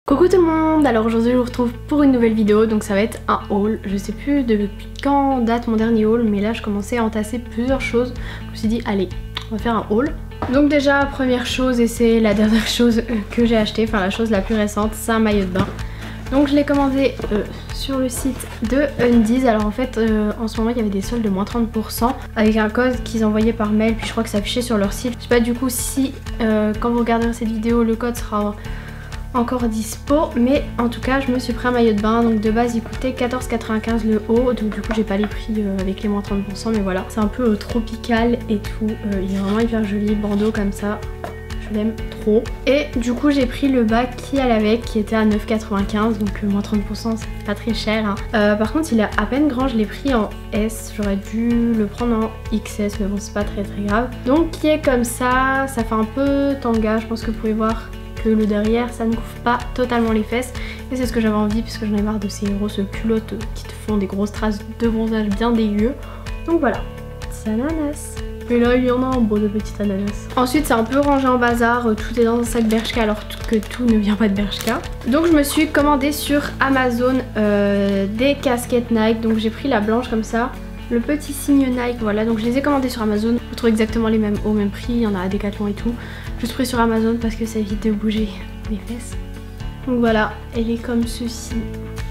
Coucou tout le monde, alors aujourd'hui je vous retrouve pour une nouvelle vidéo, donc ça va être un haul. Je sais plus depuis quand date mon dernier haul, mais là je commençais à entasser plusieurs choses. Je me suis dit allez, on va faire un haul. Donc déjà première chose, et c'est la dernière chose que j'ai acheté, enfin la chose la plus récente, c'est un maillot de bain. Donc je l'ai commandé sur le site de Undies. Alors en fait en ce moment il y avait des soldes de moins 30% avec un code qu'ils envoyaient par mail, puis je crois que ça affichait sur leur site. Je sais pas du coup si quand vous regarderez cette vidéo le code sera encore dispo, mais en tout cas je me suis pris un maillot de bain. Donc de base il coûtait 14,95 le haut, donc du coup j'ai pas les prix avec les moins 30%, mais voilà, c'est un peu tropical et tout, il est vraiment hyper joli, bandeau comme ça, je l'aime trop. Et du coup j'ai pris le bas qui allait avec, qui était à 9,95, donc moins 30% c'est pas très cher hein. Par contre il est à peine grand, je l'ai pris en S, j'aurais dû le prendre en XS, mais bon c'est pas très grave. Donc qui est comme ça fait un peu tanga, je pense que vous pouvez voir que le derrière ça ne couvre pas totalement les fesses, et c'est ce que j'avais envie puisque j'en ai marre de ces grosses culottes qui te font des grosses traces de bronzage bien dégueu. Donc voilà, petit ananas. Et là il y en a un beau de petit ananas. Ensuite c'est un peu rangé en bazar, tout est dans un sac Bershka alors que tout ne vient pas de Bershka. Donc je me suis commandé sur Amazon des casquettes Nike, donc j'ai pris la blanche comme ça, le petit signe Nike, voilà, donc je les ai commandés sur Amazon. Vous trouvez exactement les mêmes au même prix, il y en a à Decathlon et tout. Juste pris sur Amazon parce que ça évite de bouger mes fesses. Donc voilà, elle est comme ceci.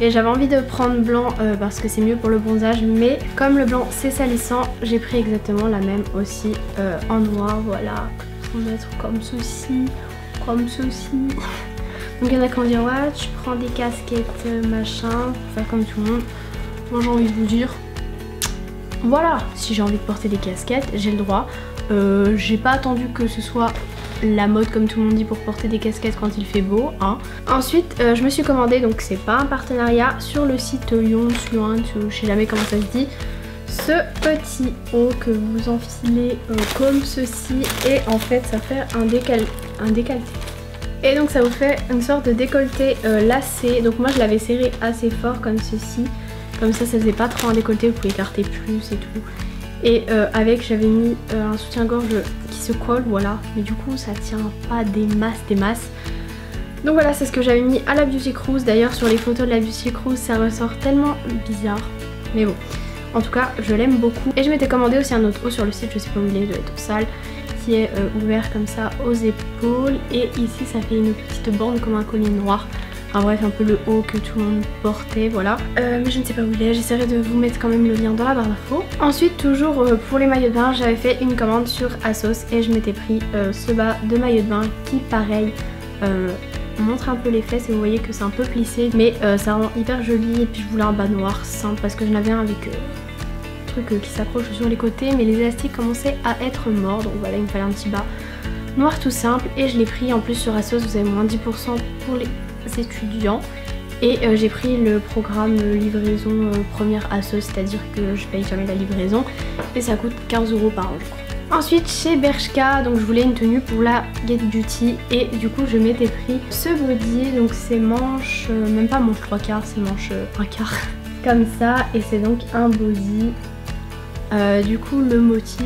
Et j'avais envie de prendre blanc parce que c'est mieux pour le bronzage, mais comme le blanc c'est salissant, j'ai pris exactement la même aussi en noir, voilà. On va mettre comme ceci, comme ceci. Donc il y en a qui vont dire ouais tu prends des casquettes machin, pour faire comme tout le monde. Moi j'ai envie de vous dire, voilà, si j'ai envie de porter des casquettes, j'ai le droit. J'ai pas attendu que ce soit la mode comme tout le monde dit pour porter des casquettes quand il fait beau hein. Ensuite je me suis commandé, donc c'est pas un partenariat, sur le site Lyons, je sais jamais comment ça se dit, ce petit haut que vous enfilez comme ceci, et en fait ça fait un décolleté. Et donc ça vous fait une sorte de décolleté lacé. Donc moi je l'avais serré assez fort comme ceci, comme ça faisait pas trop un décolleté, vous pouvez écarter plus et tout. Et avec j'avais mis un soutien-gorge qui se colle, voilà, mais du coup ça tient pas des masses. Donc voilà, c'est ce que j'avais mis à la Beauty Cruise. D'ailleurs sur les photos de la Beauty Cruise ça ressort tellement bizarre, mais bon, en tout cas je l'aime beaucoup. Et je m'étais commandé aussi un autre haut sur le site, je sais pas où il est, il doit être au sale, qui est ouvert comme ça aux épaules, et ici ça fait une petite bande comme un collier noir. Enfin bref, un peu le haut que tout le monde portait, voilà. Mais je ne sais pas où il est, j'essaierai de vous mettre quand même le lien dans la barre d'infos. Ensuite, toujours pour les maillots de bain, j'avais fait une commande sur ASOS et je m'étais pris ce bas de maillot de bain qui, pareil, montre un peu les fesses et vous voyez que c'est un peu plissé. Mais ça rend hyper joli, et puis je voulais un bas noir simple parce que j'en avais un avec truc qui s'accroche sur les côtés, mais les élastiques commençaient à être morts, donc voilà, il me fallait un petit bas noir tout simple. Et je l'ai pris en plus sur ASOS, vous avez moins 10% pour les étudiants, et j'ai pris le programme livraison première ASOS, c'est-à-dire que je paye jamais la livraison, et ça coûte 15 € par an je crois. Ensuite chez Bershka, donc je voulais une tenue pour la Get Beauty, et du coup je m'étais pris ce body, donc c'est manche, même pas manche 3/4, c'est manche 1/4 comme ça, et c'est donc un body. Du coup le motif,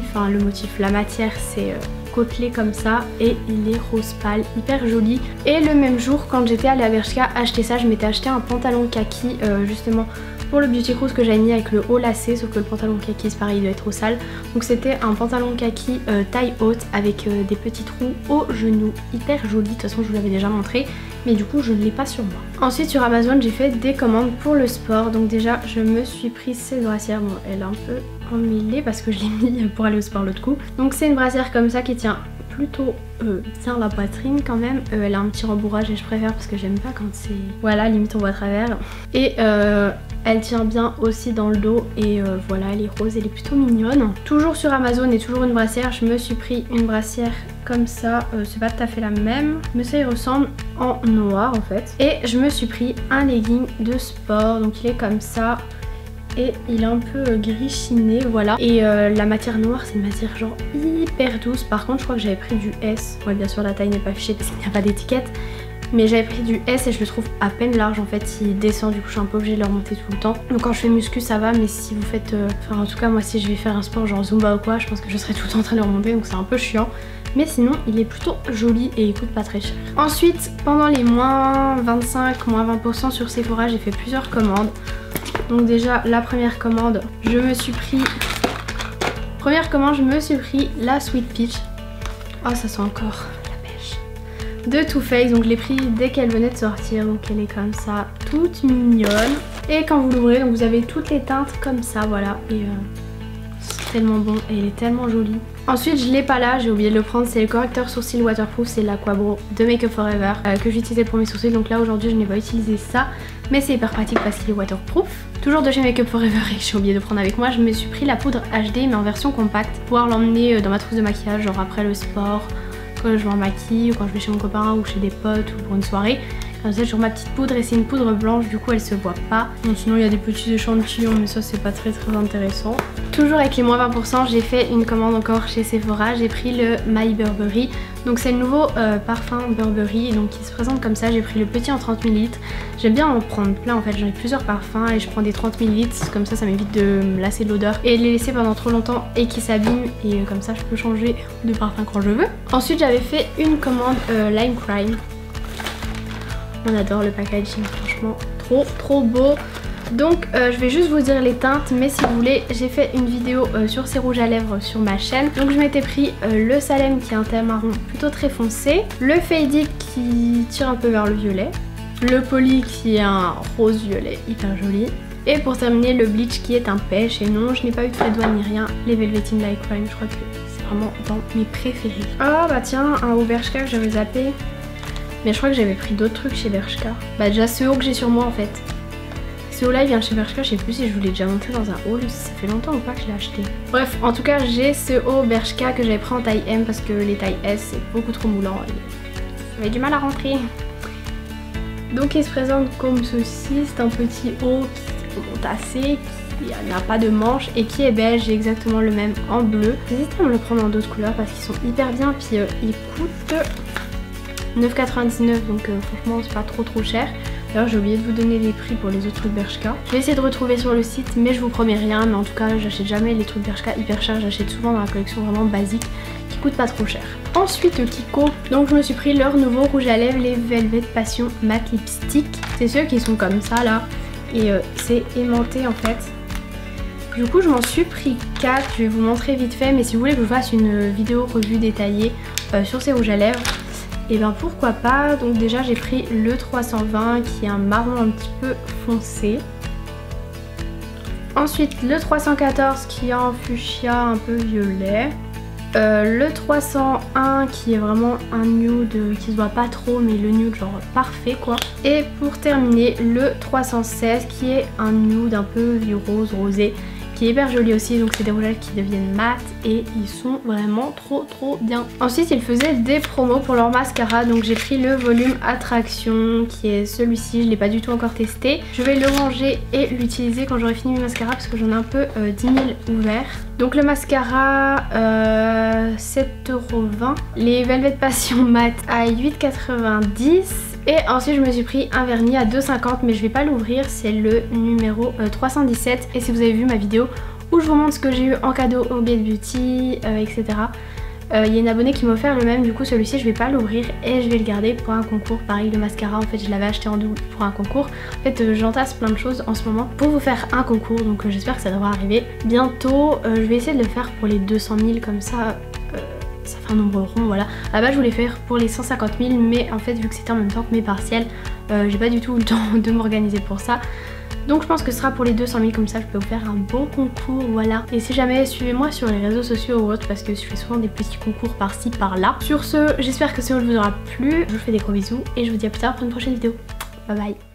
la matière c'est côtelé comme ça, et il est rose pâle, hyper joli. Et le même jour quand j'étais allée à Bershka acheter ça, je m'étais acheté un pantalon kaki justement pour le Beauty Cruise que j'avais mis avec le haut lacé, sauf que le pantalon kaki c'est pareil, il doit être au sale. Donc c'était un pantalon kaki taille haute avec des petits trous au genou, hyper joli. De toute façon je vous l'avais déjà montré, mais du coup je ne l'ai pas sur moi. Ensuite sur Amazon j'ai fait des commandes pour le sport. Donc déjà je me suis pris cette brassière, bon elle est un peu emmêlée parce que je l'ai mis pour aller au sport l'autre coup. Donc c'est une brassière comme ça qui tient plutôt bien la poitrine quand même. Elle a un petit rembourrage et je préfère parce que j'aime pas quand c'est, voilà, limite on voit à travers. Et elle tient bien aussi dans le dos, et voilà, elle est rose, elle est plutôt mignonne. Toujours sur Amazon et toujours une brassière, je me suis pris une brassière comme ça, c'est pas tout à fait la même mais ça y ressemble, en noir en fait. Et je me suis pris un legging de sport, donc il est comme ça et il est un peu gris chiné, voilà. Et la matière noire c'est une matière genre hyper douce. Par contre je crois que j'avais pris du S, ouais bien sûr la taille n'est pas affichée parce qu'il n'y a pas d'étiquette, mais j'avais pris du S et je le trouve à peine large en fait, il descend, du coup je suis un peu obligée de le remonter tout le temps. Donc quand je fais muscu ça va, mais si vous faites, enfin en tout cas moi si je vais faire un sport genre Zumba ou quoi, je pense que je serai tout le temps en train de le remonter, donc c'est un peu chiant. mais sinon il est plutôt joli et il coûte pas très cher. Ensuite, pendant les moins 25, moins 20% sur Sephora, j'ai fait plusieurs commandes. Donc déjà la première commande, je me suis pris la Sweet Peach. Oh, ça sent encore la pêche. De Too Faced, donc je l'ai pris dès qu'elle venait de sortir, donc elle est comme ça, toute mignonne. Et quand vous l'ouvrez, donc vous avez toutes les teintes comme ça, voilà. Et c'est tellement bon et elle est tellement jolie. Ensuite, je l'ai pas là, j'ai oublié de le prendre, c'est le correcteur sourcil waterproof, c'est l'Aquabro de Make Up For Ever que j'utilisais pour mes sourcils. Donc là aujourd'hui je n'ai pas utilisé ça, mais c'est hyper pratique parce qu'il est waterproof. Toujours de chez Make Up For Ever et que j'ai oublié de prendre avec moi, je me suis pris la poudre HD mais en version compacte pour pouvoir l'emmener dans ma trousse de maquillage, genre après le sport, quand je m'en maquille ou quand je vais chez mon copain ou chez des potes ou pour une soirée. Comme ça, j'ai ma petite poudre et c'est une poudre blanche, du coup elle se voit pas. Bon, sinon il y a des petits échantillons mais ça c'est pas très intéressant. Toujours avec les moins 20%, j'ai fait une commande encore chez Sephora. J'ai pris le My Burberry. Donc c'est le nouveau parfum Burberry donc qui se présente comme ça. J'ai pris le petit en 30 ml. J'aime bien en prendre plein en fait, j'en ai plusieurs parfums et je prends des 30 ml. Comme ça m'évite de me lasser de l'odeur et de les laisser pendant trop longtemps et qui s'abîment. Et comme ça je peux changer de parfum quand je veux. Ensuite j'avais fait une commande Lime Crime. On adore le packaging, franchement trop beau. Donc je vais juste vous dire les teintes, mais si vous voulez j'ai fait une vidéo sur ces rouges à lèvres sur ma chaîne. Donc je m'étais pris le Salem qui est un teint marron plutôt très foncé, le Faded qui tire un peu vers le violet, le Poly qui est un rose violet hyper joli, et pour terminer le Bleach qui est un pêche. Et non, je n'ai pas eu de frais de douane ni rien. Les Velveteen Like Crime, je crois que c'est vraiment dans mes préférés. Ah bah tiens, un haut Bershka que j'avais zappé. Mais je crois que j'avais pris d'autres trucs chez Bershka. Bah déjà ce haut que j'ai sur moi en fait. Ce haut là il vient chez Bershka, je sais plus si je vous l'ai déjà montré dans un haul, ça fait longtemps ou pas que je l'ai acheté. Bref, en tout cas j'ai ce haut Bershka que j'avais pris en taille M parce que les tailles S c'est beaucoup trop moulant et j'avais du mal à rentrer. Donc il se présente comme ceci, c'est un petit haut qui monte assez, qui n'a pas de manche et qui est beige, j'ai exactement le même en bleu. N'hésitez à me le prendre en d'autres couleurs parce qu'ils sont hyper bien, puis ils coûtent 9,99 donc franchement c'est pas trop cher. D'ailleurs j'ai oublié de vous donner les prix pour les autres trucs Bershka. Je vais essayer de retrouver sur le site mais je vous promets rien, mais en tout cas j'achète jamais les trucs Bershka hyper chers, j'achète souvent dans la collection vraiment basique qui coûte pas trop cher. Ensuite Kiko, donc je me suis pris leur nouveau rouge à lèvres, les Velvet Passion Matte Lipstick. C'est ceux qui sont comme ça là et c'est aimanté en fait. Du coup je m'en suis pris 4, je vais vous montrer vite fait, mais si vous voulez que je fasse une vidéo revue détaillée sur ces rouges à lèvres, et ben pourquoi pas. Donc déjà j'ai pris le 320 qui est un marron un petit peu foncé. Ensuite le 314 qui est un fuchsia un peu violet. Le 301 qui est vraiment un nude qui se voit pas trop mais le nude genre parfait quoi. Et pour terminer le 316 qui est un nude un peu vieux rose rosé qui est hyper joli aussi. Donc c'est des rouges à lèvres qui deviennent mat et ils sont vraiment trop bien. Ensuite ils faisaient des promos pour leur mascara, donc j'ai pris le volume Attraction qui est celui-ci, je l'ai pas du tout encore testé. Je vais le ranger et l'utiliser quand j'aurai fini mes mascaras parce que j'en ai un peu 10 000 ouverts. Donc le mascara 7,20€, les Velvet Passion Mat à 8,90€. Et ensuite je me suis pris un vernis à 2,50 mais je vais pas l'ouvrir, c'est le numéro 317. Et si vous avez vu ma vidéo où je vous montre ce que j'ai eu en cadeau au Get Beauty, etc. Il y a une abonnée qui m'a offert le même, du coup celui-ci je vais pas l'ouvrir et je vais le garder pour un concours. Pareil le mascara en fait je l'avais acheté en double pour un concours. En fait j'entasse plein de choses en ce moment pour vous faire un concours, donc j'espère que ça devra arriver bientôt. Je vais essayer de le faire pour les 200 000 comme ça. Ça fait un nombre rond, voilà. À la base je voulais faire pour les 150 000 mais en fait vu que c'était en même temps que mes partiels, j'ai pas du tout le temps de m'organiser pour ça. Donc je pense que ce sera pour les 200 000, comme ça je peux vous faire un beau concours, voilà. Et si jamais, suivez-moi sur les réseaux sociaux ou autres parce que je fais souvent des petits concours par-ci par-là. Sur ce, j'espère que ce haul vous aura plu, je vous fais des gros bisous et je vous dis à plus tard pour une prochaine vidéo. Bye bye.